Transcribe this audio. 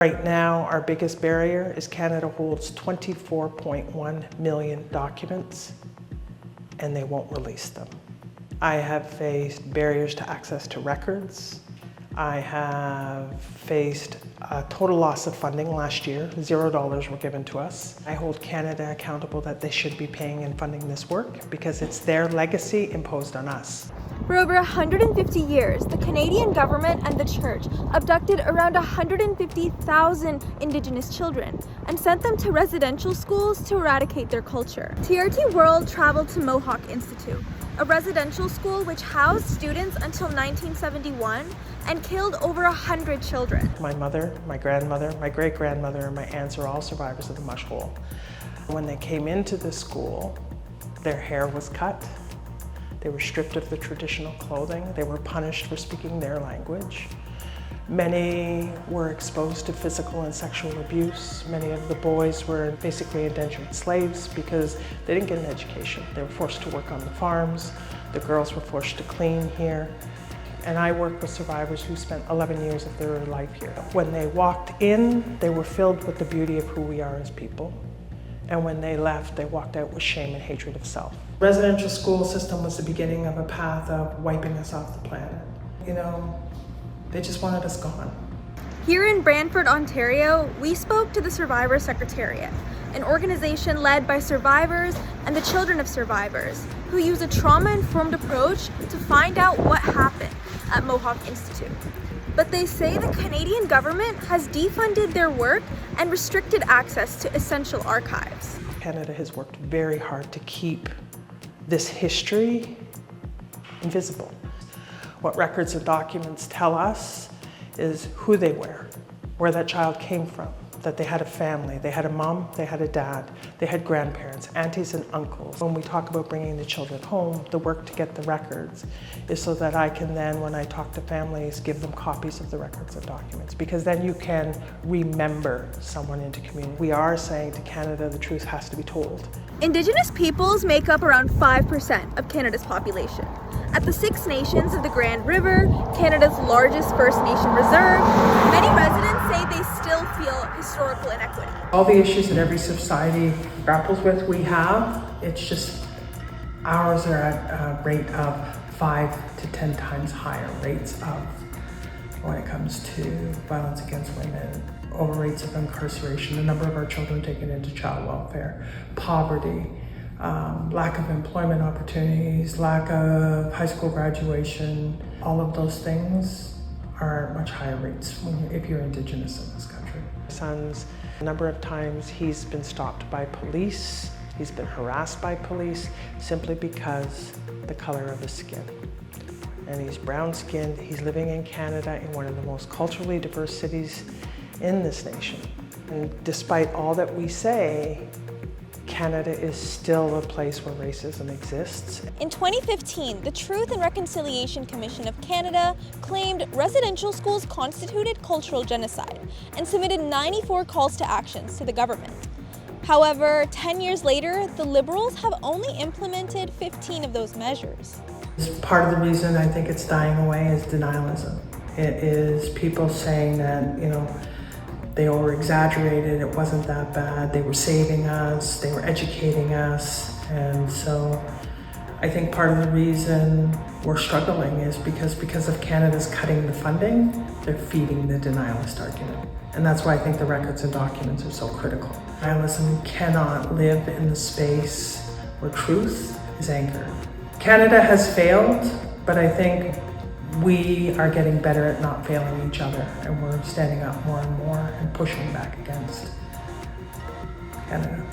Right now, our biggest barrier is Canada holds 24.1 million documents, and they won't release them. I have faced barriers to access to records. I have faced a total loss of funding last year. $0 were given to us. I hold Canada accountable that they should be paying and funding this work because it's their legacy imposed on us. For over 150 years, the Canadian government and the church abducted around 150,000 Indigenous children and sent them to residential schools to eradicate their culture. TRT World traveled to Mohawk Institute, a residential school which housed students until 1971 and killed over 100 children. My mother, my grandmother, my great-grandmother, and my aunts are all survivors of the mush hole. When they came into the school, their hair was cut. They were stripped of the traditional clothing. They were punished for speaking their language. Many were exposed to physical and sexual abuse. Many of the boys were basically indentured slaves because they didn't get an education. They were forced to work on the farms. The girls were forced to clean here. And I work with survivors who spent 11 years of their life here. When they walked in, they were filled with the beauty of who we are as people. And when they left, they walked out with shame and hatred of self. Residential school system was the beginning of a path of wiping us off the planet. You know, they just wanted us gone. Here in Brantford, Ontario, we spoke to the Survivor Secretariat, an organization led by survivors and the children of survivors, who use a trauma-informed approach to find out what happened at Mohawk Institute. But they say the Canadian government has defunded their work and restricted access to essential archives. Canada has worked very hard to keep this history invisible. What records and documents tell us is who they were, where that child came from, that they had a family, they had a mom, they had a dad, they had grandparents, aunties and uncles. When we talk about bringing the children home, the work to get the records is so that I can then, when I talk to families, give them copies of the records and documents, because then you can remember someone into community. We are saying to Canada, the truth has to be told. Indigenous peoples make up around 5% of Canada's population. At the Six Nations of the Grand River, Canada's largest First Nation reserve, many residents say they still feel historical inequity. All the issues that every society grapples with, we have. It's just ours are at a rate of 5 to 10 times higher rates of when it comes to violence against women, over rates of incarceration, the number of our children taken into child welfare, poverty, lack of employment opportunities, lack of high school graduation. All of those things are at much higher rates if you're Indigenous in this country. My son's, a number of times he's been stopped by police, he's been harassed by police simply because the color of his skin. And he's brown-skinned, he's living in Canada in one of the most culturally diverse cities in this nation. And despite all that we say, Canada is still a place where racism exists. In 2015, the Truth and Reconciliation Commission of Canada claimed residential schools constituted cultural genocide and submitted 94 calls to actions to the government. However, 10 years later, the Liberals have only implemented 15 of those measures. Part of the reason I think it's dying away is denialism. It is people saying that, you know, they over-exaggerated, it wasn't that bad, they were saving us, they were educating us. And so I think part of the reason we're struggling is because of Canada's cutting the funding, they're feeding the denialist argument. And that's why I think the records and documents are so critical. Denialism cannot live in the space where truth is anchored. Canada has failed, but I think we are getting better at not failing each other, and we're standing up more and more and pushing back against Canada.